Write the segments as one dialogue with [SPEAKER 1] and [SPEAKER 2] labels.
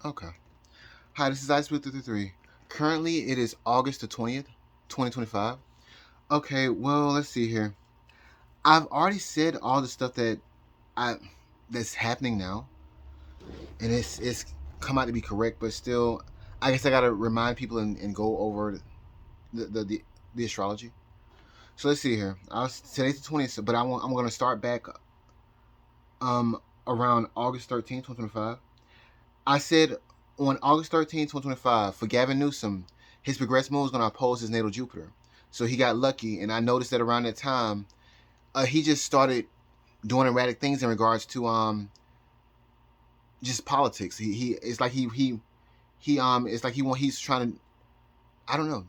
[SPEAKER 1] Okay. Hi, this is Ice333. Currently, it is August the 20th, 2025. Okay, well, let's see here. I've already said all the stuff I that's happening now, and it's come out to be correct, but still, I guess I gotta remind people and go over the astrology. So let's see here. Today's the 20th, but I'm gonna start back um around August 13th, 2025. I said on August 13th, 2025, for Gavin Newsom, his progressed moon was going to oppose his natal Jupiter. So he got lucky, and I noticed that around that time, he just started doing erratic things in regards to just politics. He it's like it's like he's trying to, I don't know.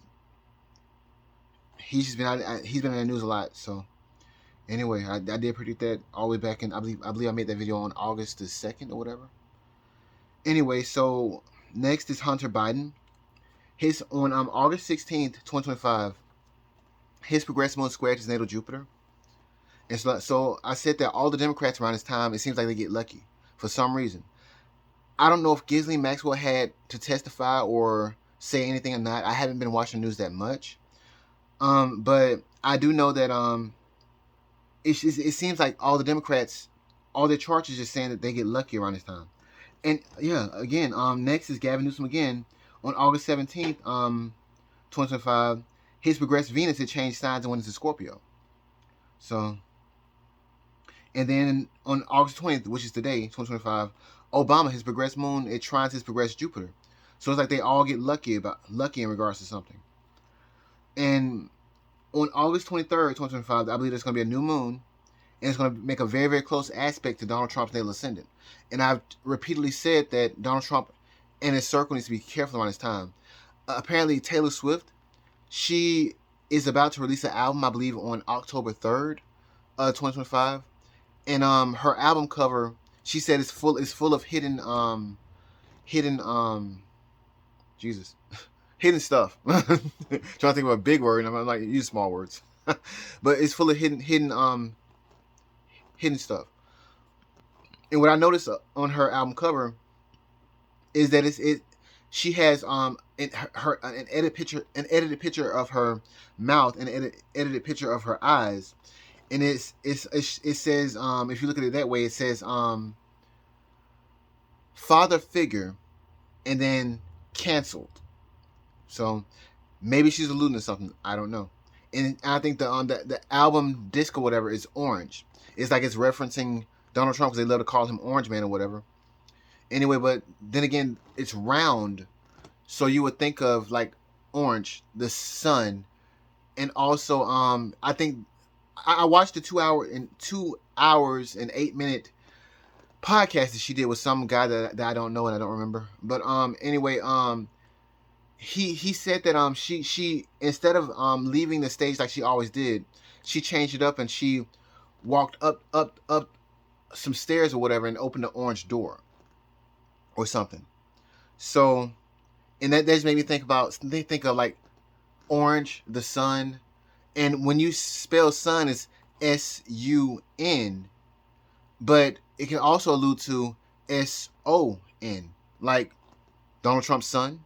[SPEAKER 1] He's been in the news a lot. So anyway, I did predict that all the way back in, I believe I made that video on August the 2nd or whatever. Anyway, so next is Hunter Biden. His on August 16th, 2025, his progressive moon squared his natal Jupiter. And so I said that all the Democrats around this time, it seems like they get lucky for some reason. I don't know if Ghislaine Maxwell had to testify or say anything or not. I haven't been watching the news that much. But I do know that it seems like all the Democrats, all their charts is just saying that they get lucky around this time. And yeah, again, next is Gavin Newsom again on August 17th, 2025. His progressed Venus had changed signs and went into Scorpio. So, and then on August 20th, which is today, 2025, Obama, his progressed moon, it trines his progressed Jupiter. So it's like they all get lucky in regards to something. And on August 23rd, 2025, I believe there's going to be a new moon, and it's going to make a very, very close aspect to Donald Trump's natal ascendant. And I've repeatedly said that Donald Trump and his circle needs to be careful around this time. Apparently, Taylor Swift, she is about to release an album, I believe, on October 3rd, 2025. And her album cover, she said, is full of hidden Jesus, hidden stuff. Trying to think of a big word, and I'm like use small words, but it's full of hidden stuff. And what I noticed on her album cover is that she has an edited picture of her mouth, and an edited picture of her eyes, and it says, if you look at it that way, it says father figure, and then canceled. So maybe she's alluding to something. I don't know. And I think the album disc or whatever is orange. It's like it's referencing Donald Trump because they love to call him Orange Man or whatever. Anyway, but then again, it's round, so you would think of like orange, the sun, and also I think I watched the 2 hours and 8 minute podcast that she did with some guy that I don't know and I don't remember. But anyway, he said that she instead of leaving the stage like she always did, she changed it up and she walked up some stairs or whatever and opened the orange door or something. So, and that just made me think of like orange, the sun, and when you spell sun is SUN, but it can also allude to SON, like Donald Trump's son.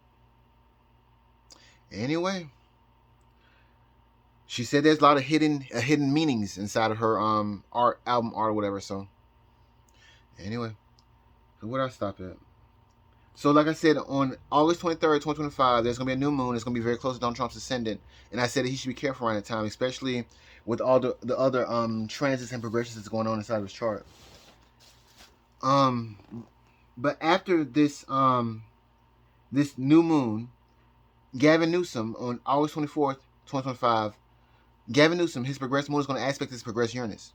[SPEAKER 1] Anyway, she said there's a lot of hidden meanings inside of her album art or whatever. So anyway, where did I stop at? So like I said, on August 23rd, 2025, there's gonna be a new moon. It's gonna be very close to Donald Trump's ascendant, and I said that he should be careful around that time, especially with all the other transits and progressions that's going on inside of his chart. But after this new moon, Gavin Newsom on August 24th, 2025, Gavin Newsom, his progressed moon is going to aspect his progressed Uranus,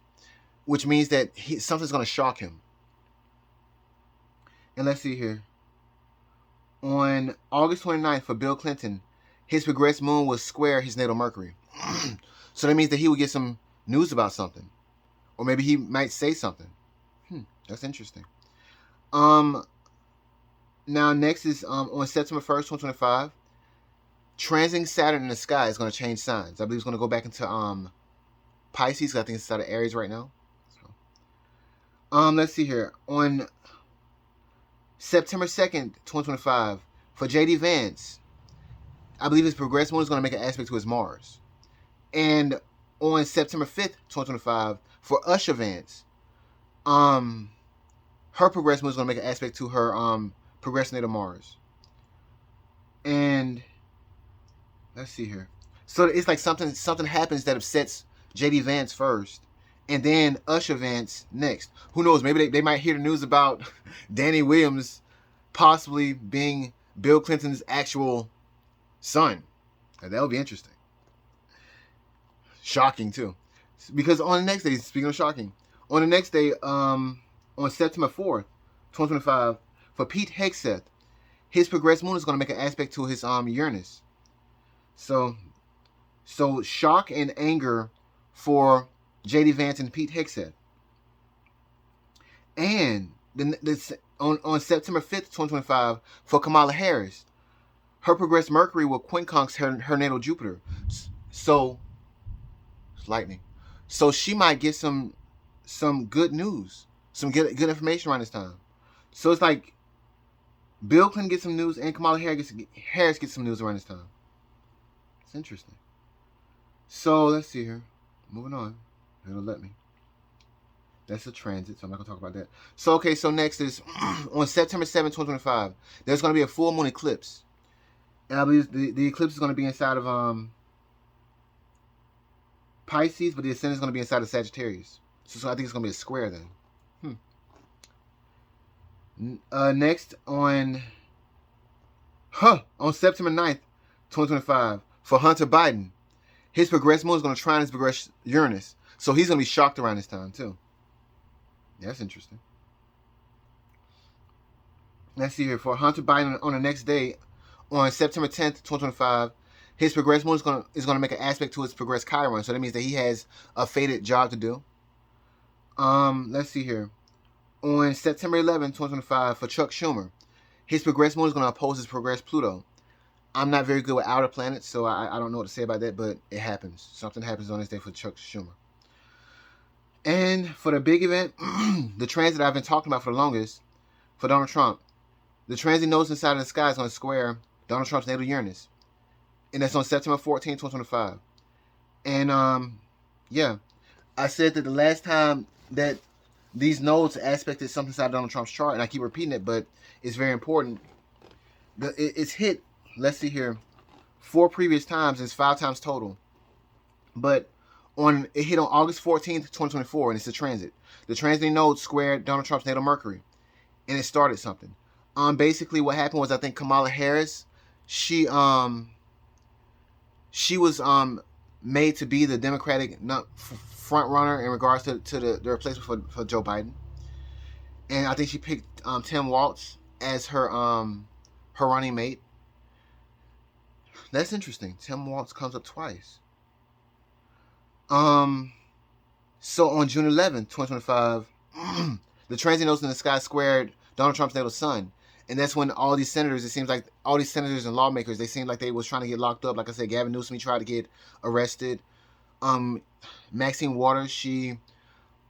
[SPEAKER 1] which means that something's going to shock him. And let's see here. On August 29th, for Bill Clinton, his progressed moon was square his natal Mercury. So that means that he would get some news about something. Or maybe he might say something. That's interesting. Now next is on September 1st, 2025, transiting Saturn in the sky is going to change signs. I believe it's going to go back into Pisces. I think it's out of Aries right now. So, let's see here. On September 2nd, 2025, for JD Vance, I believe his progressed moon is going to make an aspect to his Mars. And on September 5th, 2025, for Usher Vance, her progressed moon is going to make an aspect to her progressed natal Mars. And let's see here. So it's like something happens that upsets JD Vance first, and then Usher Vance next. Who knows? Maybe they might hear the news about Danny Williams possibly being Bill Clinton's actual son. That would be interesting. Shocking too, because on the next day, speaking of shocking, on the next day, on September 4th, 2025, for Pete Hegseth, his progressed moon is going to make an aspect to his Uranus. So shock and anger for JD Vance and Pete Hegseth. And on September 5th, 2025, for Kamala Harris, her progressed Mercury will quincunx her natal Jupiter. So, it's lightning. So she might get some good news, some good information around this time. So it's like Bill Clinton gets some news and Kamala Harris gets some news around this time. It's interesting. So let's see here. Moving on. It'll let me. That's a transit, so I'm not going to talk about that. So, okay, so next is on September 7th, 2025, there's going to be a full moon eclipse. And I believe the eclipse is going to be inside of Pisces, but the ascendant is going to be inside of Sagittarius. So I think it's going to be a square then. Next on September 9th, 2025, for Hunter Biden, his progressed moon is going to trine his progressed Uranus. So he's going to be shocked around this time too. Yeah, that's interesting. Let's see here. For Hunter Biden on the next day, on September 10th, 2025, his progressed moon is going to make an aspect to his progressed Chiron. So that means that he has a fated job to do. Let's see here. On September 11th, 2025, for Chuck Schumer, his progressed moon is going to oppose his progressed Pluto. I'm not very good with outer planets, so I don't know what to say about that, but it happens. Something happens on this day for Chuck Schumer. And for the big event, the transit I've been talking about for the longest, for Donald Trump, the transit nose inside of the sky is going to square Donald Trump's natal Uranus. And that's on September 14th, 2025. And, yeah, I said that the last time that these nodes aspected something inside Donald Trump's chart, and I keep repeating it, but it's very important. It's hit, let's see here, 4 previous times, and it's 5 times total. But it hit on August 14th, 2024, and it's a transit. The transiting node squared Donald Trump's natal Mercury, and it started something. Basically what happened was, I think Kamala Harris, she was made to be the Democratic front runner in regards to the replacement for Joe Biden, and I think she picked Tim Walz as her running mate. That's interesting. Tim Walz comes up twice. So on June 11th, 2025, the transit nodes in the sky squared Donald Trump's natal sun. And that's when all these senators, it seems like all these senators and lawmakers, they seemed like they was trying to get locked up. Like I said, Gavin Newsom, he tried to get arrested. Maxine Waters, she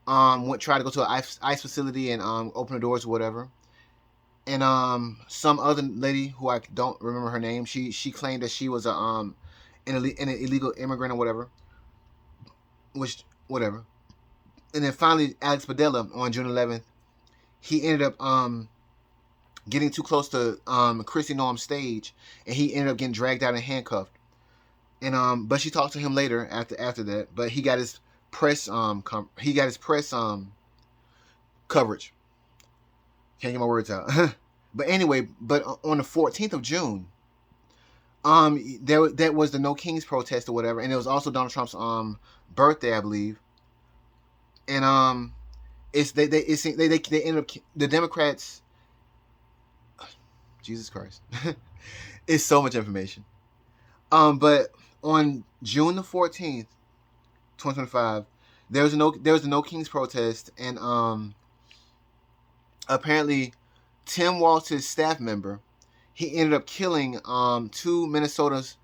[SPEAKER 1] tried to go to an ICE facility and open the doors or whatever. And some other lady who I don't remember her name, she claimed that she was an illegal immigrant or whatever. Whatever. And then finally, Alex Padilla on June 11th, he ended up getting too close to Kristi Noem's stage, and he ended up getting dragged out and handcuffed. And but she talked to him later after that. But he got his press coverage. Can't get my words out. But anyway, on the 14th of June, that was the No Kings protest or whatever, and it was also Donald Trump's birthday, I believe. And they end up, the Democrats. Jesus Christ, it's so much information. But on June the 14th, 2025, there was a No Kings protest, and apparently Tim Walz's staff member, he ended up killing 2 Minnesota's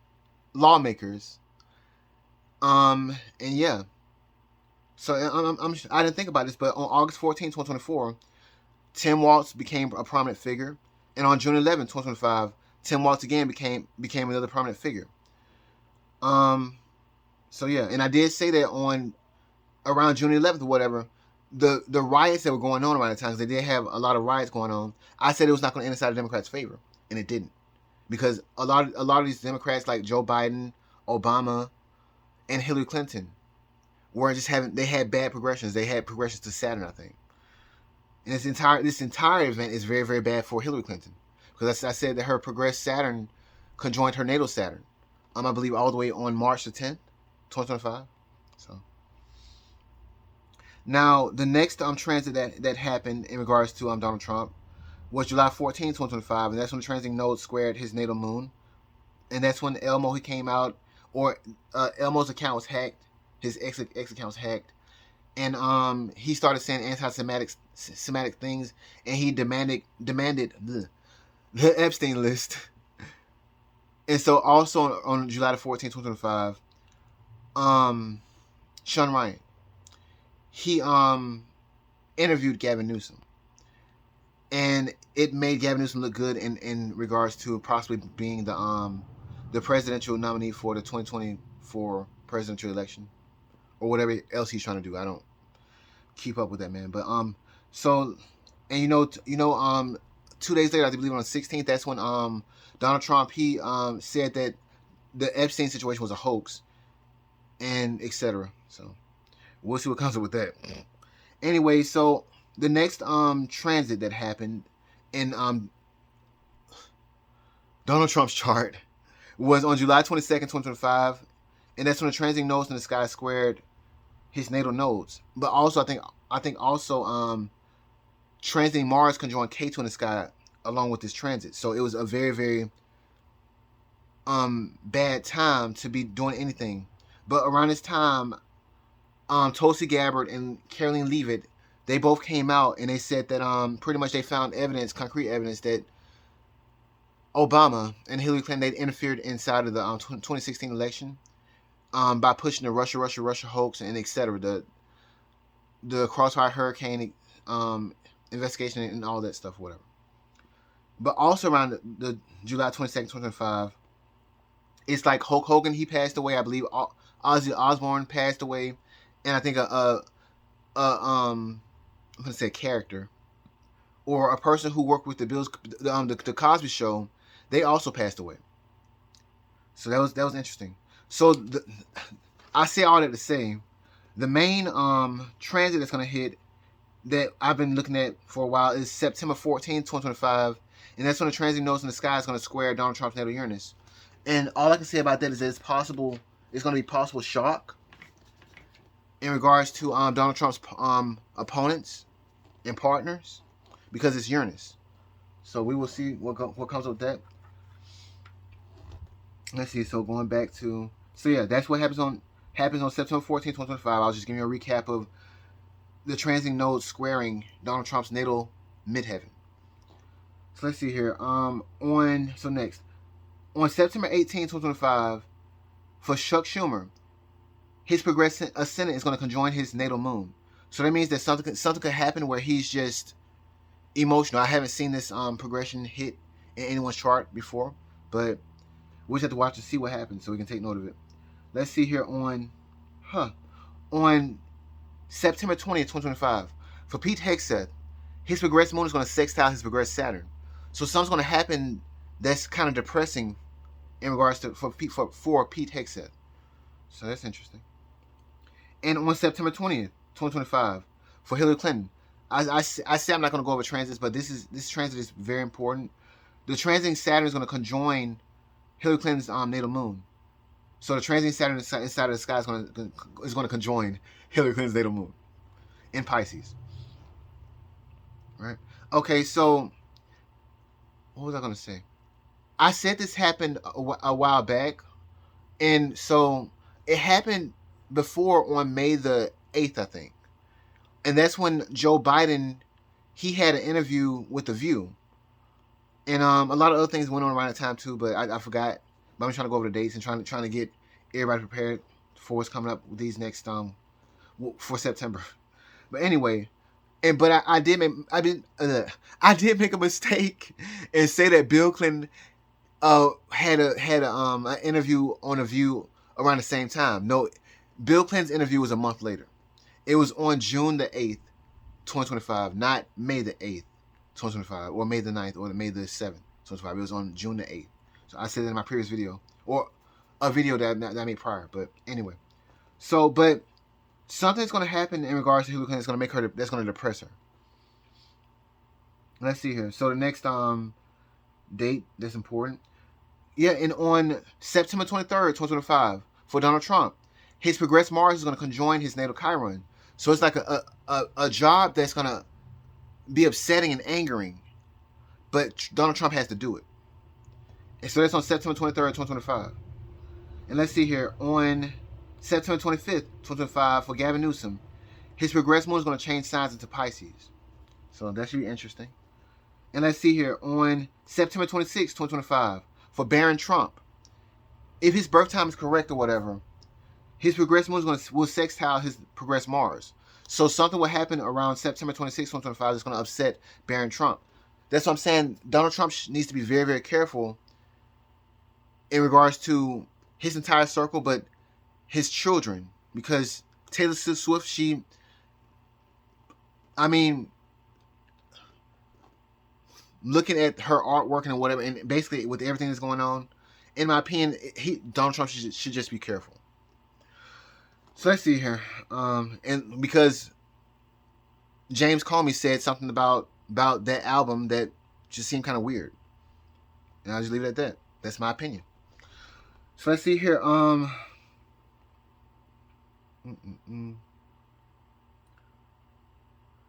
[SPEAKER 1] lawmakers. And yeah. So I didn't think about this, but on August 14, 2024, Tim Walz became a prominent figure, and on June 11, 2025, Tim Walz again became another prominent figure. So yeah, and I did say that on around June 11th or whatever, the riots that were going on around the time, because they did have a lot of riots going on. I said it was not going to end inside the Democrats' favor, and it didn't, because a lot of these Democrats like Joe Biden, Obama, and Hillary Clinton were just they had bad progressions. They had progressions to Saturn, I think. And this entire event is very, very bad for Hillary Clinton, because I said that her progressed Saturn conjoined her natal Saturn. I believe all the way on March the 10th, 2025. So now the next transit that happened in regards to Donald Trump was July 14th, 2025, and that's when the transiting node squared his natal moon, and that's when Elmo he came out, or Elmo's account was hacked, his ex account was hacked, and he started saying anti-Semitic things, and he demanded the Epstein list. And so also on July the 14th, 2025, Sean Ryan, he interviewed Gavin Newsom, and it made Gavin Newsom look good in regards to possibly being the presidential nominee for the 2024 presidential election, or whatever else he's trying to do. I don't keep up with that, man. But so, and 2 days later, I believe on the 16th, that's when Donald Trump he said that the Epstein situation was a hoax, and etc. So we'll see what comes up with that. Anyway, so the next transit that happened in Donald Trump's chart was on July 22nd, 2025, and that's when the transiting nodes in the sky squared his natal nodes. But also, I think also transiting Mars conjoined K2 in the sky along with this transit. So it was a very, very bad time to be doing anything. But around this time, Tulsi Gabbard and Caroline Leavitt, they both came out and they said that pretty much they found evidence, concrete evidence, that Obama and Hillary Clinton, they interfered inside of the 2016 election by pushing the Russia hoax and etc. The Crossfire Hurricane investigation and all that stuff, whatever. But also around the July 22nd, 2025, it's like Hulk Hogan, he passed away. I believe Ozzy Osbourne passed away, and I think I'm gonna say a character or a person who worked with the Cosby Show, they also passed away. So that was interesting. So I say all that to say, the main transit that's gonna hit that I've been looking at for a while is September 14th, 2025, and that's when the transit nodes in the sky is gonna square Donald Trump's natal Uranus. And all I can say about that is that it's possible. It's going to be possible shock in regards to Donald Trump's opponents and partners, because it's Uranus. So we will see what comes with that. Let's see. So going back to yeah, that's what happens on September 14th, 2025. I'll just give you a recap of the transiting nodes squaring Donald Trump's natal midheaven. So let's see here. Next. On September 18, 2025, for Chuck Schumer, his progressive ascendant is going to conjoin his natal moon. So that means that something could happen where he's just emotional. I haven't seen this progression hit in anyone's chart before, but we'll just have to watch to see what happens so we can take note of it. Let's see here on September 20th, 2025, for Pete Hegseth, his progressive moon is going to sextile his progressive Saturn. So something's going to happen that's kind of depressing in regards to for Pete Hegseth. So that's interesting. And on September 20th, 2025, for Hillary Clinton, I say I'm not going to go over transits, but this transit is very important. The transiting Saturn is going to conjoin Hillary Clinton's natal moon. So the transiting Saturn inside of the sky is going to conjoin Hillary Clinton's natal moon in Pisces. Right? Okay, so what was I going to say? I said this happened a while back, and so it happened before on May the 8th, I think. And that's when Joe Biden, he had an interview with The View. And a lot of other things went on around that time too, but I forgot. But I'm trying to go over the dates and trying to get everybody prepared for what's coming up with these next for September. But anyway, And but I did make a mistake and say that Bill Clinton had an interview on a View around the same time. No, Bill Clinton's interview was a month later. It was on June the 8th, 2025, not May the 8th, 2025, or May the 9th, or May the 7th, 2025. It was on June the 8th. So I said it in my previous video, or a video that I made prior. But anyway, so but something's going to happen in regards to Hillary Clinton that's going to make her, that's going to depress her. Let's see here. So the next date that's important. Yeah, and on September 23rd, 2025, for Donald Trump, his progressed Mars is going to conjoin his natal Chiron. So it's like a job that's going to be upsetting and angering, but Donald Trump has to do it. And so that's on September 23rd, 2025. And let's see here. On September 25th, 2025, for Gavin Newsom, his progressed moon is going to change signs into Pisces. So that should be interesting. And let's see here. On September 26th, 2025, for Barron Trump, if his birth time is correct or whatever, his progressed moon will sextile his progressed Mars. So something will happen around September 26, 2025 that's going to upset Barron Trump. That's what I'm saying. Donald Trump needs to be very, very careful in regards to his entire circle, but his children. Because Taylor Swift, looking at her artwork and whatever, and basically with everything that's going on, in my opinion, Donald Trump should just be careful. So let's see here, and because James Comey said something about that album that just seemed kind of weird, and I'll just leave it at that. That's my opinion. So let's see here.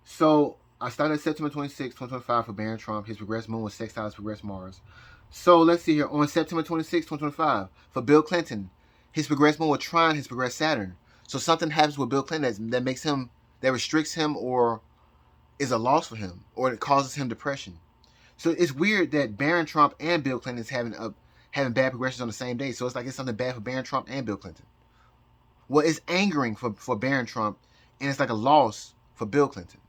[SPEAKER 1] So I started September 26, 2025 for Barron Trump. His progressed moon was sextile his progressed Mars. So let's see here. On September 26, 2025 for Bill Clinton, his progressed moon will trine his progressed Saturn. So something happens with Bill Clinton that makes him, that restricts him, or is a loss for him, or it causes him depression. So it's weird that Barron Trump and Bill Clinton is having bad progressions on the same day. So it's like it's something bad for Barron Trump and Bill Clinton. Well, it's angering for Barron Trump, and it's like a loss for Bill Clinton.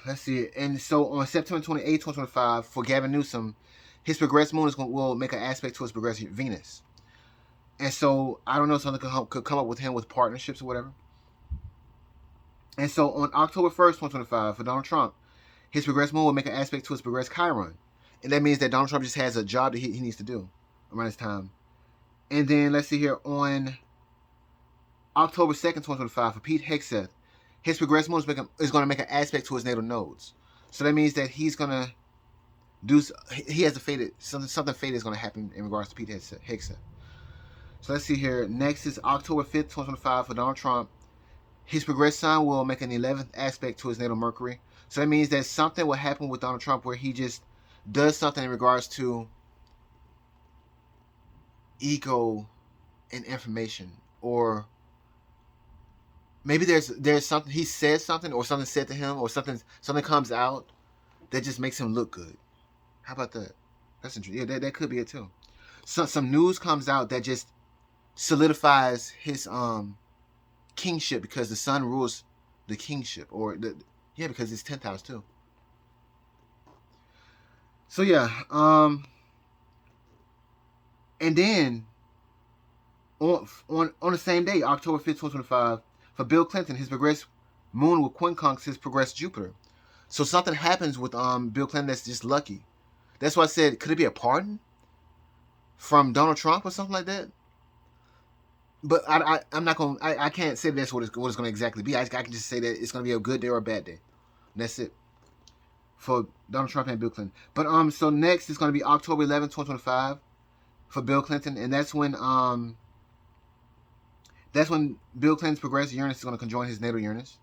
[SPEAKER 1] Let's see. And so on September 28, 2025, for Gavin Newsom, his progressed moon will make an aspect to his progressed Venus. And so I don't know, something could come up with him with partnerships or whatever. And so on October 1st, 2025, for Donald Trump, his progressed moon will make an aspect to his progressed Chiron. And that means that Donald Trump just has a job that he needs to do around this time. And then let's see here, on October 2nd, 2025, for Pete Hegseth, his progressed moon is going to make an aspect to his natal nodes. So that means that he's going to he has a fated, something fated is going to happen in regards to Pete Hegseth. So let's see here. Next is October 5th, 2025 for Donald Trump. His progressed sun will make an 11th aspect to his natal Mercury. So that means that something will happen with Donald Trump where he just does something in regards to ego and information, or maybe there's something he says something, or something said to him, or something comes out that just makes him look good. How about that? That's interesting. Yeah, that could be it too. Some news comes out that just solidifies his kingship, because the sun rules the kingship, or because it's 10th house too. So yeah, and then on the same day, October 5th, 2025, for Bill Clinton, his progressed moon will quincunx his progressed Jupiter. So something happens with Bill Clinton that's just lucky. That's why I said, could it be a pardon from Donald Trump or something like that? But I'm not going. I can't say that's what it's going to exactly be. I can just say that it's going to be a good day or a bad day. And that's it for Donald Trump and Bill Clinton. But so next is going to be October 11th, 2025 for Bill Clinton, and that's when Bill Clinton's progressive Uranus is going to conjoin his natal Uranus.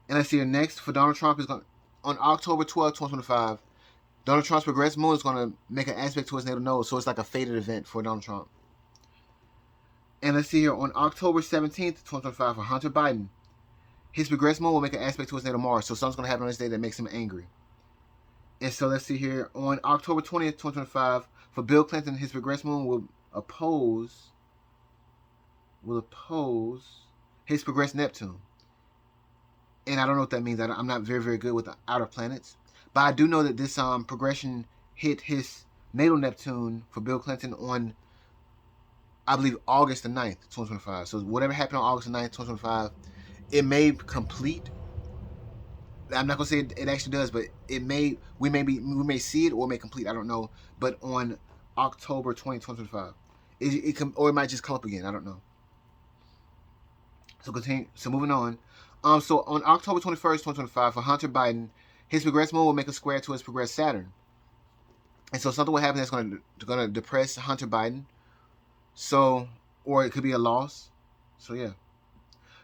[SPEAKER 1] And let's see, next for Donald Trump is going on October 12th, 2025. Donald Trump's progressive moon is going to make an aspect to his natal node, so it's like a fated event for Donald Trump. And let's see here, on October 17th, 2025, for Hunter Biden, his progressive moon will make an aspect to his natal Mars, so something's going to happen on this day that makes him angry. And so let's see here, on October 20th, 2025, for Bill Clinton, his progressive moon will oppose his progressed Neptune. And I don't know what that means. I'm not very, very good with the outer planets. But I do know that this progression hit his natal Neptune for Bill Clinton on, I believe, August the 9th, 2025. So whatever happened on August the 9th, 2025, it may complete. I'm not gonna say it actually does, but it may. We may see it or it may complete. I don't know. But on October 20, 2025, or it might just come up again. I don't know. So continue. So moving on. So on October 21st, 2025, for Hunter Biden, his progressed moon will make a square to his progressed Saturn, and so something will happen that's going to depress Hunter Biden. So, or it could be a loss. So yeah.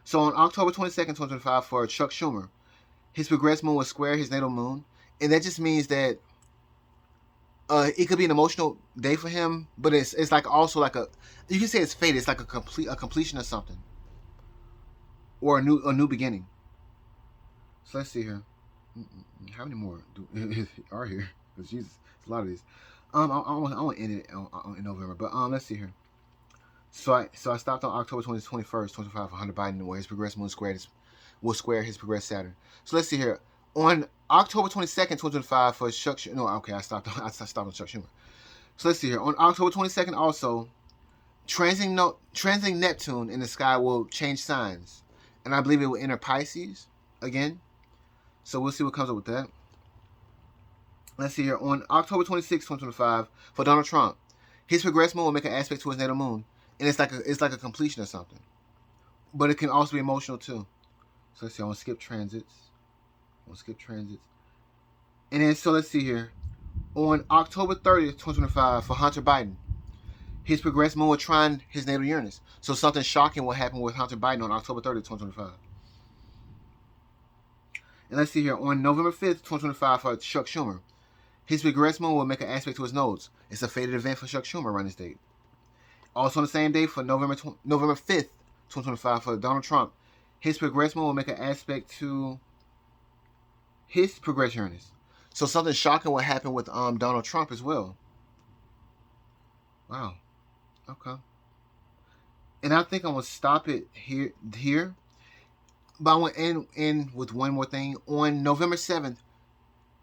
[SPEAKER 1] So on October 22nd, 2025, for Chuck Schumer, his progressed moon will square his natal moon, and that just means that it could be an emotional day for him, but it's like also like you can say it's fate. It's like a completion of something, or a new beginning. So let's see here. How many more are here? Because Jesus, it's a lot of these. I want to end it in November, but let's see here. So I stopped on October 21st, 2025 for Hunter Biden, where his progressed moon will square his progressed Saturn. So let's see here. On October 22nd, 2025 for Chuck Schumer. No, okay, I stopped on Chuck Schumer. So let's see here. On October 22nd, also, transiting Neptune in the sky will change signs, and I believe it will enter Pisces again. So we'll see what comes up with that. Let's see here. On October 26, 2025, for Donald Trump, his progressed moon will make an aspect to his natal moon, and it's like a completion of something. But it can also be emotional too. So let's see. I want to skip transits. And then so let's see here. On October 30th, 2025, for Hunter Biden, his progressed moon will trine his natal Uranus. So something shocking will happen with Hunter Biden on October 30th, 2025. And let's see here. On November 5th, 2025, for Chuck Schumer, his progressed moon will make an aspect to his nodes. It's a fated event for Chuck Schumer around this date. Also on the same day, for November 5th, 2025, for Donald Trump, his progressed moon will make an aspect to his progressed Uranus. So something shocking will happen with Donald Trump as well. Wow. Okay. And I think I'm gonna stop it here. But I want to end with one more thing. On November 7th,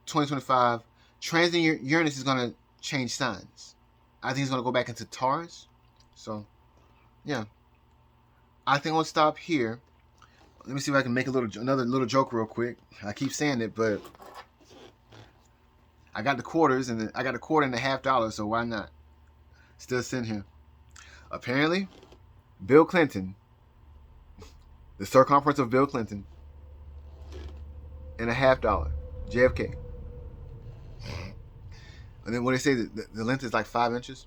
[SPEAKER 1] 2025, transiting Uranus is gonna change signs. I think it's gonna go back into Taurus. So, yeah. I think I'm gonna stop here. Let me see if I can make another little joke real quick. I keep saying it, but I got the quarters and I got a quarter and a half dollar, so why not? Still sitting here. Apparently, Bill Clinton, the circumference of Bill Clinton, and a half dollar, JFK. And then what they say, the length is like 5 inches.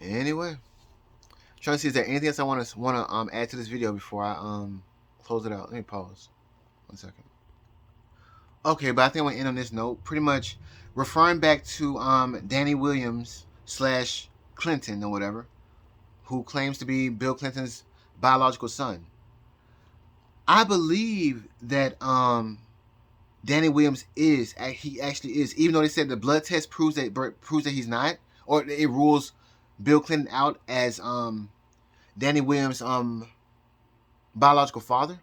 [SPEAKER 1] Anyway, trying to see, is there anything else I want to add to this video before I close it out? Let me pause 1 second. Okay, but I think I'm gonna end on this note. Pretty much referring back to Danny Williams / Clinton or whatever, who claims to be Bill Clinton's biological son. I believe that Danny Williams he actually is, even though they said the blood test proves that he's not, or it rules Bill Clinton out as Danny Williams' biological father.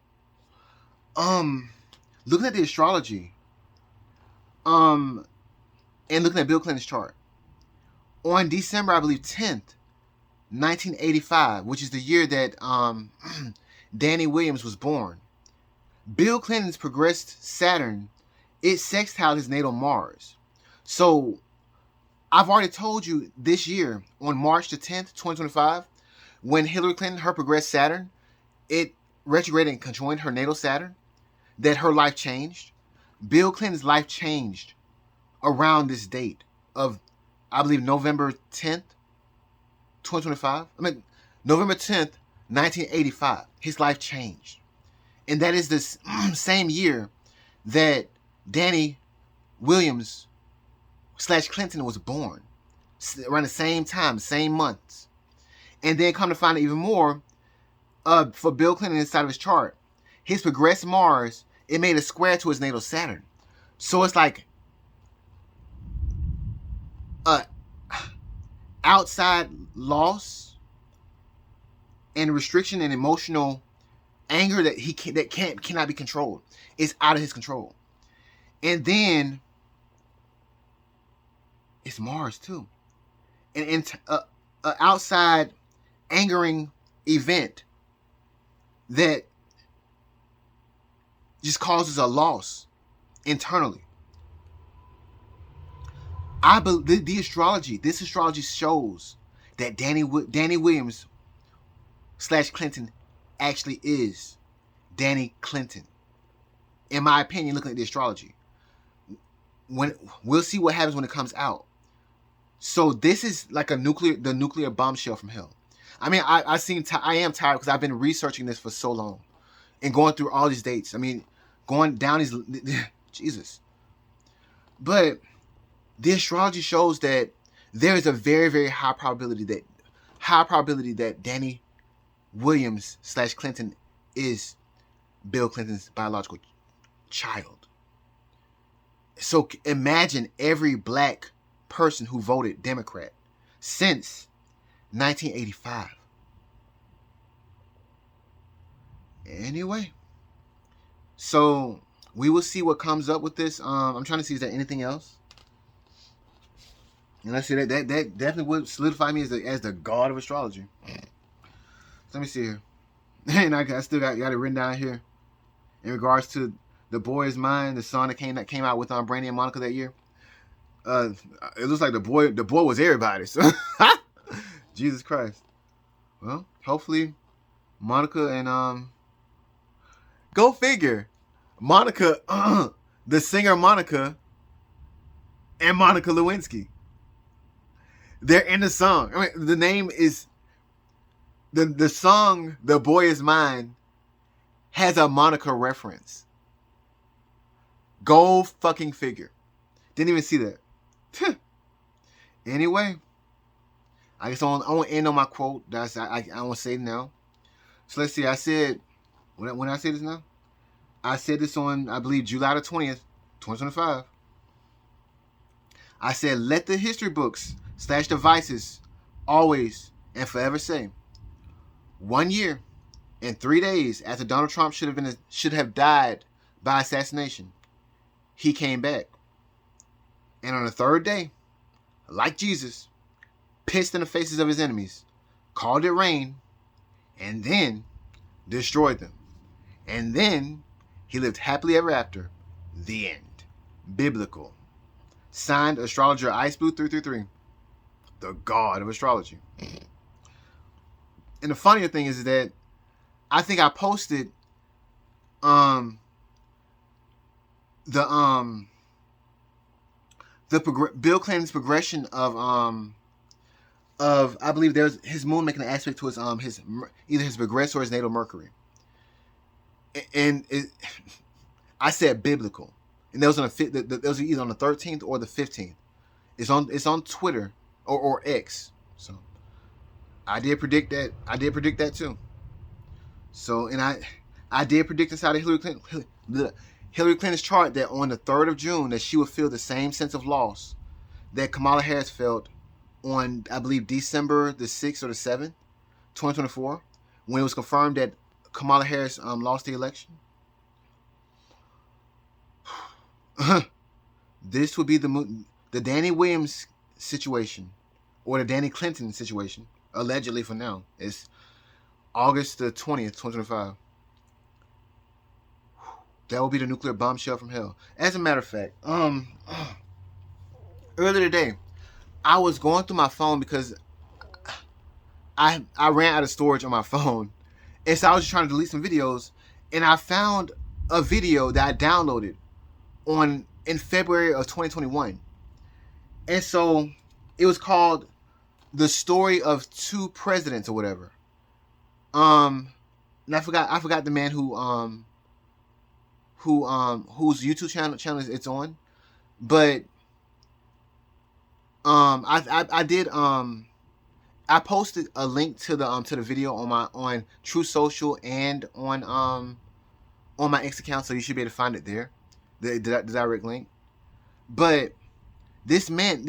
[SPEAKER 1] Looking at the astrology, and looking at Bill Clinton's chart, on December, I believe 10th, 1985, which is the year that Danny Williams was born, Bill Clinton's progressed Saturn, it sextiled his natal Mars. So I've already told you this year, on March the 10th, 2025, when Hillary Clinton, her progressed Saturn, it retrograded and conjoined her natal Saturn, that her life changed. Bill Clinton's life changed around this date of, I believe, November 10th, 2025. I mean, November 10th, 1985. His life changed. And that is this same year that Danny Williams / Clinton was born. Around the same time, same months. And then come to find out even more, for Bill Clinton inside of his chart, his progressed Mars, it made a square to his natal Saturn. So it's like outside loss and restriction and emotional anger that cannot be controlled. It's out of his control. And then it's Mars too, and outside angering event that just causes a loss internally. I believe this astrology shows that Danny Williams / Clinton actually is Danny Clinton. In my opinion, looking at the astrology, when we'll see what happens when it comes out. So this is like the nuclear bombshell from hell. I mean, I am tired because I've been researching this for so long and going through all these dates. I mean, going down these Jesus. But the astrology shows that there is a very, very high probability that Danny Williams / Clinton is Bill Clinton's biological child. So imagine every black person who voted Democrat since 1985. Anyway, so we will see what comes up with this. I'm trying to see, is there anything else? And let's see, that definitely would solidify me as the god of astrology. So let me see here. And I still got it written down here in regards to The Boy Is Mine, the song that came out with Brandy and Monica that year. It looks like the boy was everybody. So Jesus Christ. Well, hopefully Monica and go figure. Monica, the singer Monica, and Monica Lewinsky. They're in the song. I mean, the name is the song "The Boy Is Mine" has a Monica reference. Go fucking figure. Didn't even see that. Anyway, I guess I want to end on my quote. I want to say it now. So let's see. I said, when I say this now, I said this on, I believe, July the 20th, 2025. I said, let the history books / devices always and forever say, 1 year and 3 days after Donald Trump should have died by assassination, he came back. And on the third day, like Jesus, pissed in the faces of his enemies, called it rain, and then destroyed them. And then he lived happily ever after. The end. Biblical. Signed, Astrologer Ice Blue 333, the god of astrology. And the funnier thing is that I think I posted Bill Clinton's progression of I believe there's his moon making an aspect to his either his progress or his natal Mercury. And I said biblical, and that was either on the 13th or the 15th. It's on Twitter or X. So I did predict that. I did predict that too. So, and I did predict inside of Hillary Clinton's chart that on the 3rd of June that she would feel the same sense of loss that Kamala Harris felt on, I believe, December the 6th or the 7th, 2024, when it was confirmed that Kamala Harris lost the election. This would be the Danny Williams situation, or the Danny Clinton situation, allegedly for now. It's August the 20th, 2025. That will be the nuclear bombshell from hell. As a matter of fact, earlier today, I was going through my phone because I ran out of storage on my phone. And so I was just trying to delete some videos, and I found a video that I downloaded in February of 2021. And so it was called The Story of Two Presidents or whatever. And I forgot the man whose YouTube channel it's on. But I posted a link to the video on True Social and on my X account, so you should be able to find it there, the direct link. But this man,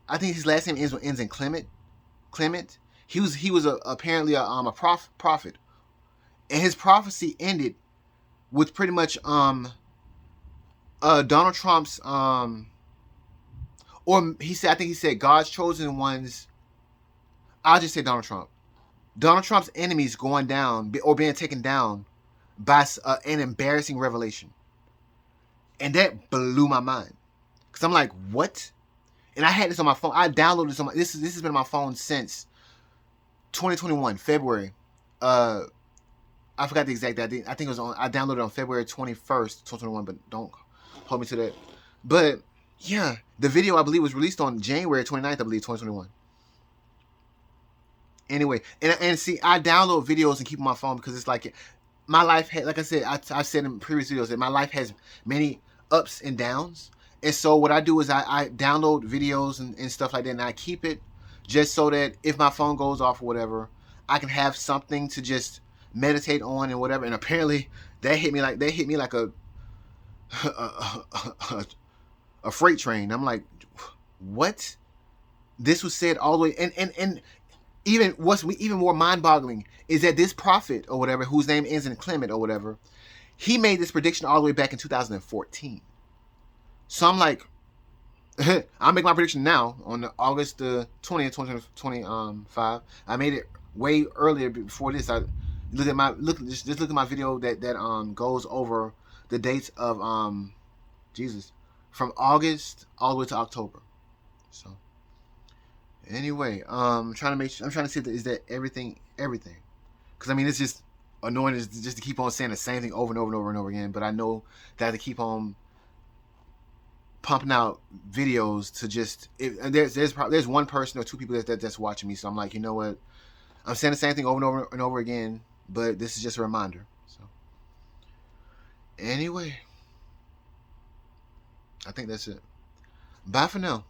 [SPEAKER 1] I think his last name ends in Clement. apparently a prophet, and his prophecy ended with pretty much Donald Trump's or he said, I think he said God's chosen ones. I'll just say Donald Trump. Donald Trump's enemies going down or being taken down by an embarrassing revelation, and that blew my mind because I'm like, what? And I had this on my phone. I downloaded this on my. This has been on my phone since 2021 February. I forgot the exact date. I think it was on. I downloaded it on February 21st, 2021. But don't hold me to that. But yeah, the video I believe was released on January 29th, I believe, 2021. Anyway, and see, I download videos and keep them on my phone because it's like my life had, like I said, I've said in previous videos that my life has many ups and downs. And so what I do is I download videos and stuff like that, and I keep it just so that if my phone goes off or whatever, I can have something to just meditate on and whatever. And apparently that hit me like a a freight train. I'm like, what? This was said all the way, and even what's even more mind-boggling is that this prophet or whatever, whose name ends in Clement or whatever, he made this prediction all the way back in 2014. So I'm like, I'll make my prediction now on August the 20th, 2025. I made it way earlier before this. I look at my just look at my video that goes over the dates of Jesus from August all the way to October. So anyway, I'm trying to see is that everything, because I mean it's just annoying just to keep on saying the same thing over and over and over and over again. But I know that I have to keep on pumping out videos to just and there's one person or two people that's watching me. So I'm like, you know what? I'm saying the same thing over and over and over again, but this is just a reminder. So anyway, I think that's it. Bye for now.